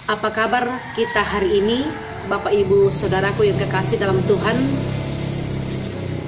Apa kabar kita hari ini, Bapak Ibu Saudaraku yang kekasih dalam Tuhan?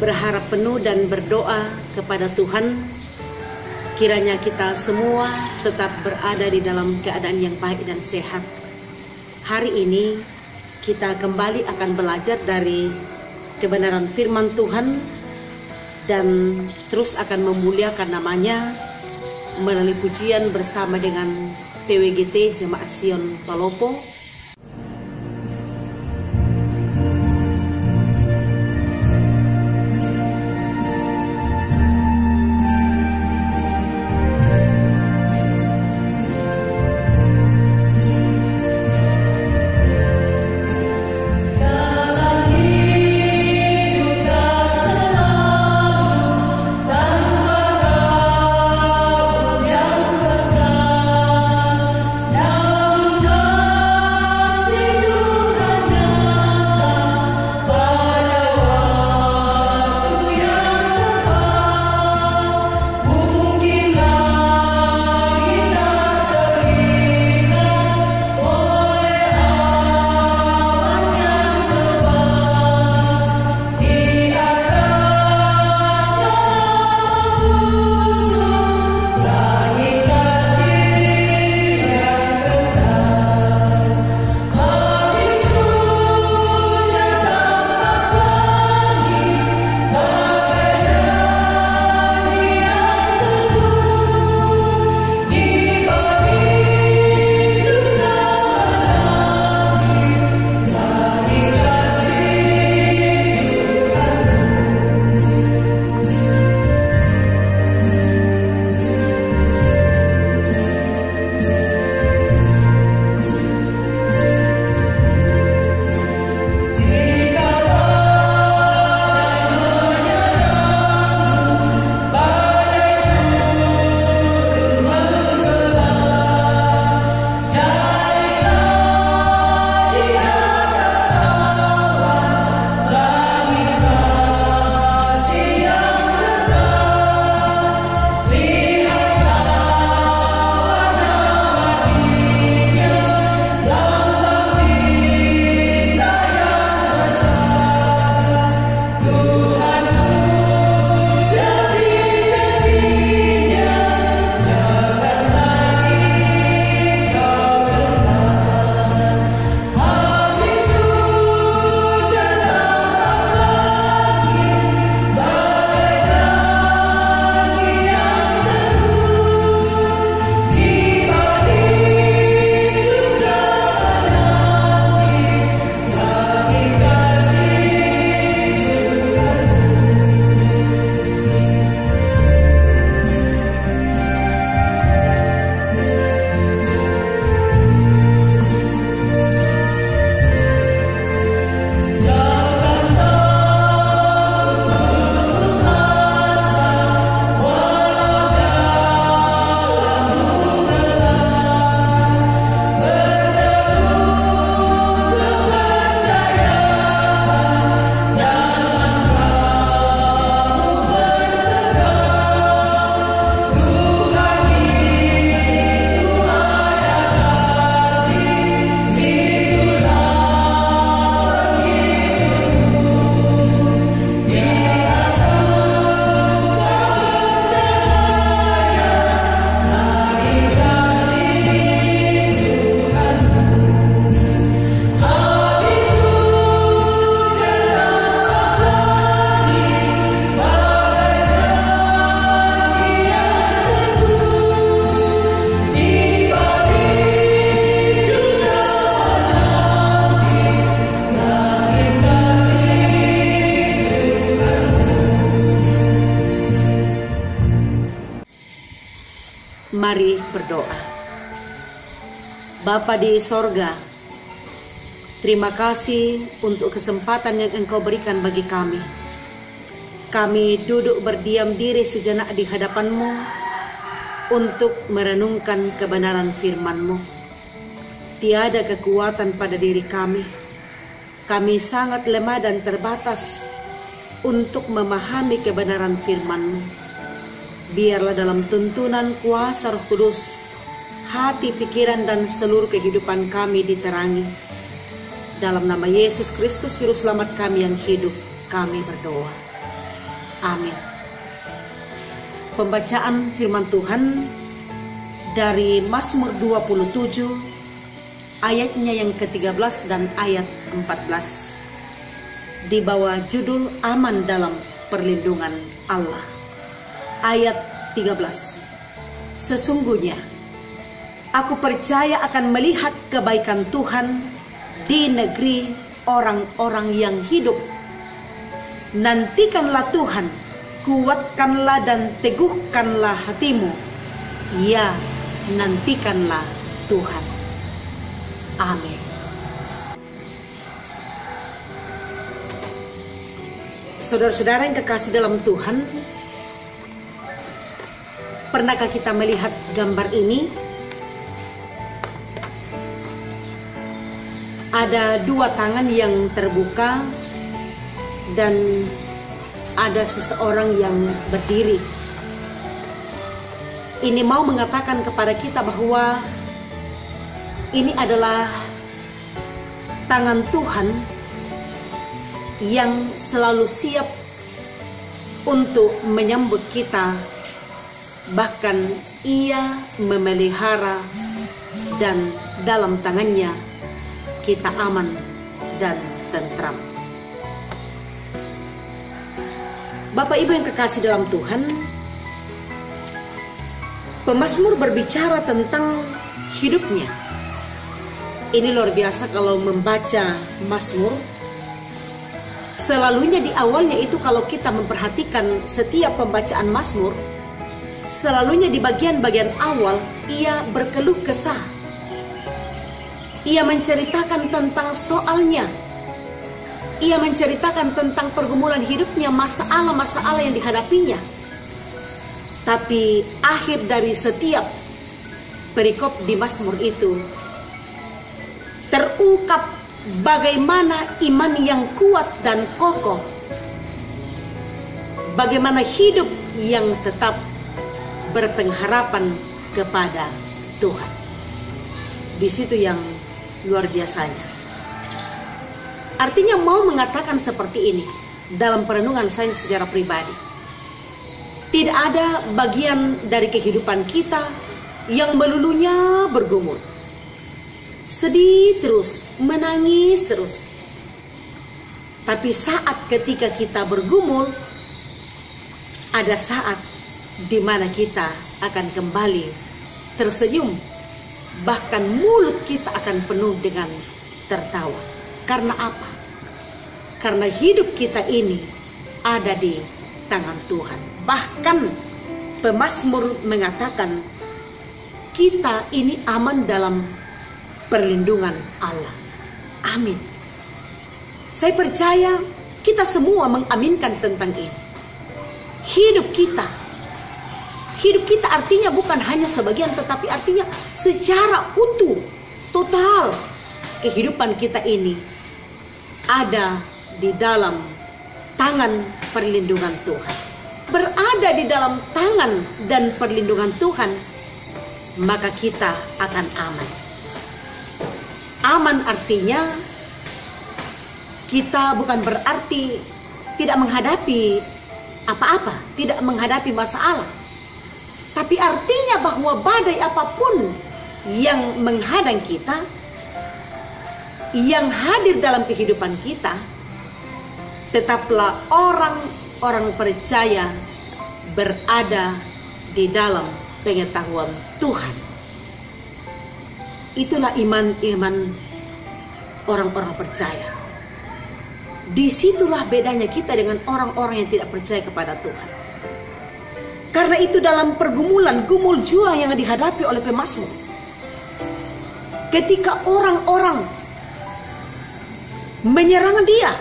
Berharap penuh dan berdoa kepada Tuhan, kiranya kita semua tetap berada di dalam keadaan yang baik dan sehat. Hari ini kita kembali akan belajar dari kebenaran firman Tuhan dan terus akan memuliakan namanya melalui pujian bersama dengan PWGT Jemaat Sion Palopo. Mari berdoa. Bapa di sorga, terima kasih untuk kesempatan yang Engkau berikan bagi kami. Kami duduk berdiam diri sejenak di hadapan-Mu untuk merenungkan kebenaran firman-Mu. Tiada kekuatan pada diri kami. Kami sangat lemah dan terbatas untuk memahami kebenaran firman-Mu. Biarlah dalam tuntunan kuasa Roh Kudus, hati, pikiran, dan seluruh kehidupan kami diterangi. Dalam nama Yesus Kristus, Juru Selamat kami yang hidup, kami berdoa. Amin. Pembacaan firman Tuhan dari Mazmur 27, ayatnya yang ke-13 dan ayat 14. Di bawah judul Aman dalam Perlindungan Allah. Ayat 13. Sesungguhnya aku percaya akan melihat kebaikan Tuhan di negeri orang-orang yang hidup. Nantikanlah Tuhan, kuatkanlah dan teguhkanlah hatimu. Ya, nantikanlah Tuhan. Amin. Saudara-saudara yang kekasih dalam Tuhan, pernahkah kita melihat gambar ini? Ada dua tangan yang terbuka dan ada seseorang yang berdiri. Ini mau mengatakan kepada kita bahwa ini adalah tangan Tuhan yang selalu siap untuk menyambut kita. Bahkan Ia memelihara, dan dalam tangannya kita aman dan tentram. Bapak Ibu yang kekasih dalam Tuhan, pemazmur berbicara tentang hidupnya. Ini luar biasa kalau membaca mazmur. Selalunya di awalnya itu kalau kita memperhatikan setiap pembacaan mazmur, selalunya di bagian-bagian awal ia berkeluh kesah. Ia menceritakan tentang soalnya. Ia menceritakan tentang pergumulan hidupnya, masalah-masalah yang dihadapinya. Tapi akhir dari setiap perikop di mazmur itu terungkap bagaimana iman yang kuat dan kokoh. Bagaimana hidup yang tetap berpengharapan kepada Tuhan. Di situ yang luar biasanya. Artinya mau mengatakan seperti ini dalam perenungan saya secara pribadi. Tidak ada bagian dari kehidupan kita yang melulunya bergumul. Sedih terus, menangis terus. Tapi saat ketika kita bergumul, ada saat di mana kita akan kembali tersenyum. Bahkan mulut kita akan penuh dengan tertawa. Karena apa? Karena hidup kita ini ada di tangan Tuhan. Bahkan pemazmur mengatakan kita ini aman dalam perlindungan Allah. Amin. Saya percaya kita semua mengaminkan tentang ini. Hidup kita artinya bukan hanya sebagian, tetapi artinya secara utuh, total. Kehidupan kita ini ada di dalam tangan perlindungan Tuhan. Berada di dalam tangan dan perlindungan Tuhan, maka kita akan aman. Aman artinya kita bukan berarti tidak menghadapi apa-apa, tidak menghadapi masalah. Tapi artinya bahwa badai apapun yang menghadang kita, yang hadir dalam kehidupan kita, tetaplah orang-orang percaya berada di dalam pengetahuan Tuhan. Itulah iman orang-orang percaya. Disitulah bedanya kita dengan orang-orang yang tidak percaya kepada Tuhan. Karena itu dalam pergumulan, gumul jua yang dihadapi oleh pemazmur, ketika orang-orang menyerang dia,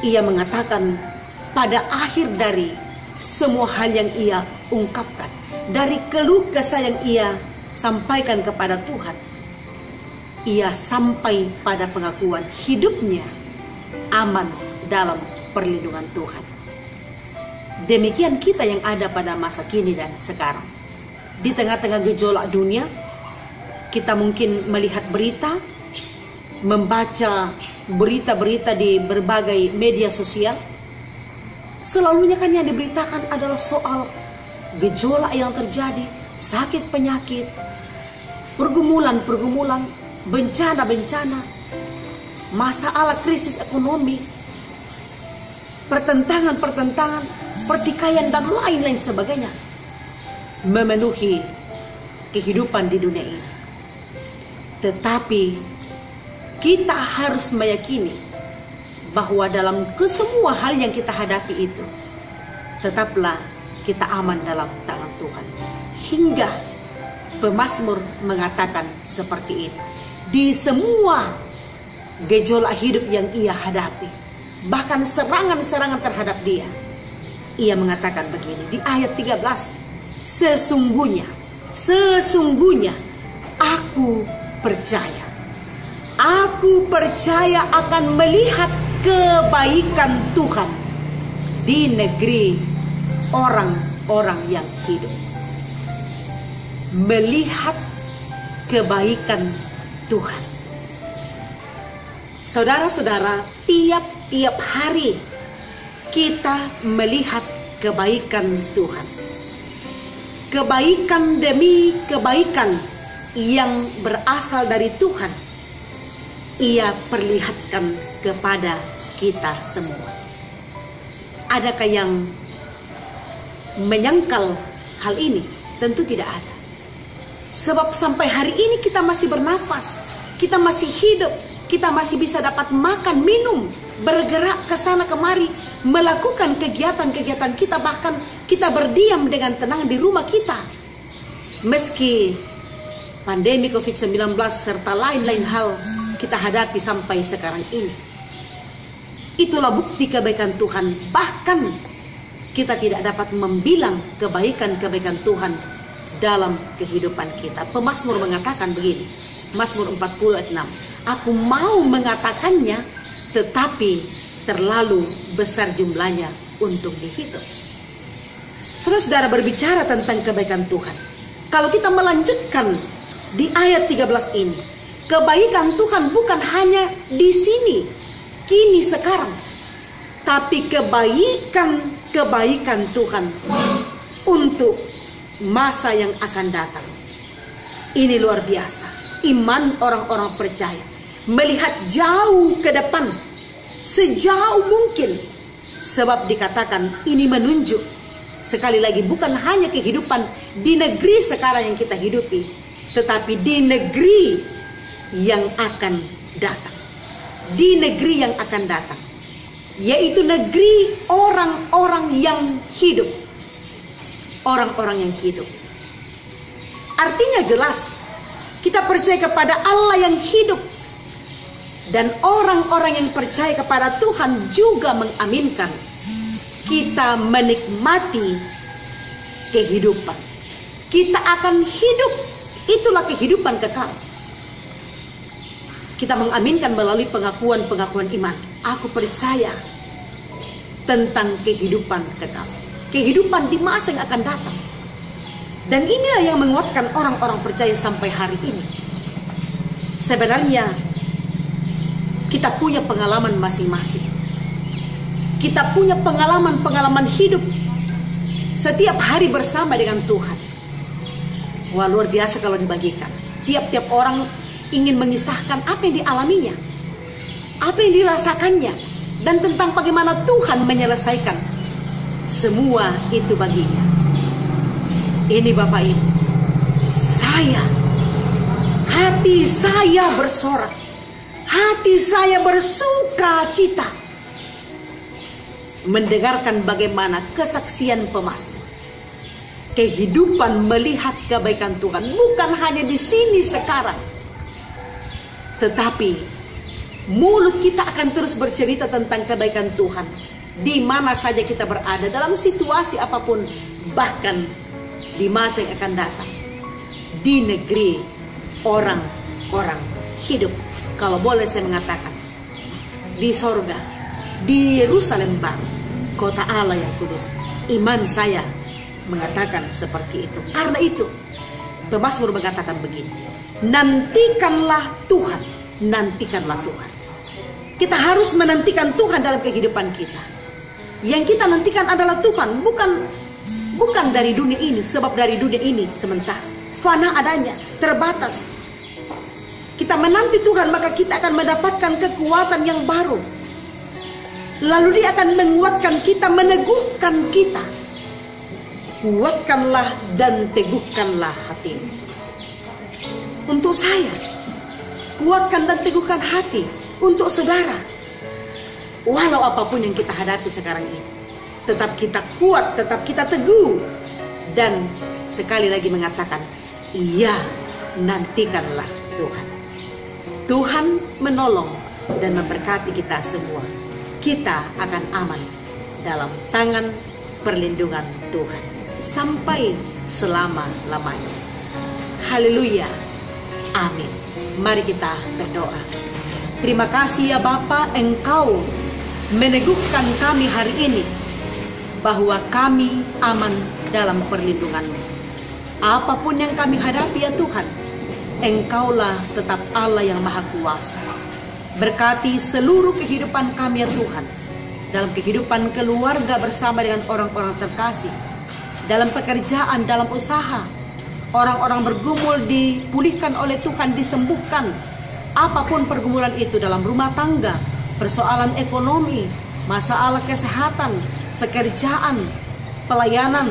ia mengatakan pada akhir dari semua hal yang ia ungkapkan, dari keluh kesah yang ia sampaikan kepada Tuhan, ia sampai pada pengakuan hidupnya aman dalam perlindungan Tuhan. Demikian kita yang ada pada masa kini dan sekarang. di tengah-tengah gejolak dunia, kita mungkin melihat berita, membaca berita-berita di berbagai media sosial. Selalunya kan yang diberitakan adalah soal gejolak yang terjadi, sakit penyakit, pergumulan-pergumulan, bencana-bencana, masalah krisis ekonomi, pertentangan-pertentangan, pertikaian dan lain-lain sebagainya memenuhi kehidupan di dunia ini. Tetapi kita harus meyakini bahwa dalam kesemua hal yang kita hadapi itu, tetaplah kita aman dalam tangan Tuhan. Hingga pemazmur mengatakan seperti ini. Di semua gejolak hidup yang ia hadapi, bahkan serangan-serangan terhadap dia, ia mengatakan begini di ayat 13. Sesungguhnya aku percaya akan melihat kebaikan Tuhan di negeri orang-orang yang hidup. Melihat kebaikan Tuhan. Saudara-saudara, tiap-tiap hari kita melihat kebaikan Tuhan. Kebaikan demi kebaikan yang berasal dari Tuhan, ia perlihatkan kepada kita semua. Adakah yang menyangkal hal ini? Tentu tidak ada. Sebab sampai hari ini kita masih bernafas, kita masih hidup, kita masih bisa dapat makan, minum, bergerak ke sana kemari, melakukan kegiatan-kegiatan kita, bahkan kita berdiam dengan tenang di rumah kita. Meski pandemi COVID-19 serta lain-lain hal kita hadapi sampai sekarang ini. Itulah bukti kebaikan Tuhan. Bahkan kita tidak dapat membilang kebaikan-kebaikan Tuhan dalam kehidupan kita. Pemazmur mengatakan begini, Mazmur 40 ayat 6. Aku mau mengatakannya, tetapi terlalu besar jumlahnya untuk dihitung. Saudara-saudara, berbicara tentang kebaikan Tuhan, kalau kita melanjutkan di ayat 13 ini, kebaikan Tuhan bukan hanya di sini, kini, sekarang, tapi kebaikan Tuhan untuk masa yang akan datang. Ini luar biasa. Iman orang-orang percaya melihat jauh ke depan, sejauh mungkin. Sebab dikatakan ini menunjuk, sekali lagi, bukan hanya kehidupan di negeri sekarang yang kita hidupi, tetapi di negeri yang akan datang. Di negeri yang akan datang, yaitu negeri orang-orang yang hidup. Orang-orang yang hidup. Artinya jelas, kita percaya kepada Allah yang hidup. Dan orang-orang yang percaya kepada Tuhan juga mengaminkan kita menikmati kehidupan. Kita akan hidup. Itulah kehidupan kekal. Kita mengaminkan melalui pengakuan-pengakuan iman. Aku percaya tentang kehidupan kekal. Kehidupan di masa yang akan datang. Dan inilah yang menguatkan orang-orang percaya sampai hari ini. Sebenarnya kita punya pengalaman masing-masing. Kita punya pengalaman-pengalaman hidup setiap hari bersama dengan Tuhan. Wah, luar biasa kalau dibagikan. Tiap-tiap orang ingin mengisahkan apa yang dialaminya, apa yang dirasakannya, dan tentang bagaimana Tuhan menyelesaikan semua itu baginya. Ini Bapak Ibu, hati saya bersorak, hati saya bersuka cita mendengarkan bagaimana kesaksian pemazmur. Kehidupan melihat kebaikan Tuhan bukan hanya di sini sekarang, tetapi mulut kita akan terus bercerita tentang kebaikan Tuhan di mana saja kita berada, dalam situasi apapun, bahkan di masa yang akan datang, di negeri orang-orang hidup. Kalau boleh saya mengatakan, di sorga, di Yerusalem baru, kota Allah yang kudus. Iman saya mengatakan seperti itu. Karena itu Pemazmur mengatakan begini, nantikanlah Tuhan, nantikanlah Tuhan. Kita harus menantikan Tuhan dalam kehidupan kita. Yang kita nantikan adalah Tuhan, bukan dari dunia ini, sebab dari dunia ini sementara, fana adanya, terbatas. Kita menanti Tuhan, maka kita akan mendapatkan kekuatan yang baru. Lalu Dia akan menguatkan kita, meneguhkan kita. Kuatkanlah dan teguhkanlah hatimu. Untuk saya, kuatkan dan teguhkan hati. Untuk saudara, walau apapun yang kita hadapi sekarang ini, tetap kita kuat, tetap kita teguh. Dan sekali lagi mengatakan, iya, nantikanlah Tuhan. Tuhan menolong dan memberkati kita semua. Kita akan aman dalam tangan perlindungan Tuhan sampai selama-lamanya. Haleluya. Amin. Mari kita berdoa. Terima kasih ya Bapa, Engkau meneguhkan kami hari ini bahwa kami aman dalam perlindungan-Mu. Apapun yang kami hadapi ya Tuhan, Engkaulah tetap Allah yang Maha Kuasa. Berkati seluruh kehidupan kami ya Tuhan, dalam kehidupan keluarga bersama dengan orang-orang terkasih, dalam pekerjaan, dalam usaha, orang-orang bergumul dipulihkan oleh Tuhan, disembuhkan. Apapun pergumulan itu dalam rumah tangga, persoalan ekonomi, masalah kesehatan, pekerjaan, pelayanan,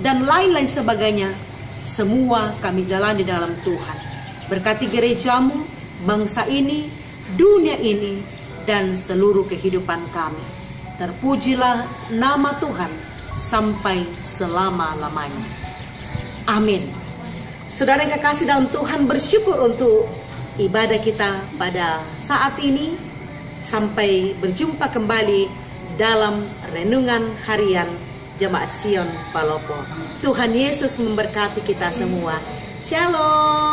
dan lain-lain sebagainya, semua kami jalani dalam Tuhan. Berkati gereja-Mu, bangsa ini, dunia ini, dan seluruh kehidupan kami. Terpujilah nama Tuhan sampai selama-lamanya. Amin. Saudara yang kekasih dalam Tuhan, bersyukur untuk ibadah kita pada saat ini. Sampai berjumpa kembali dalam renungan harian Jemaat Sion Palopo. Tuhan Yesus memberkati kita semua. Shalom.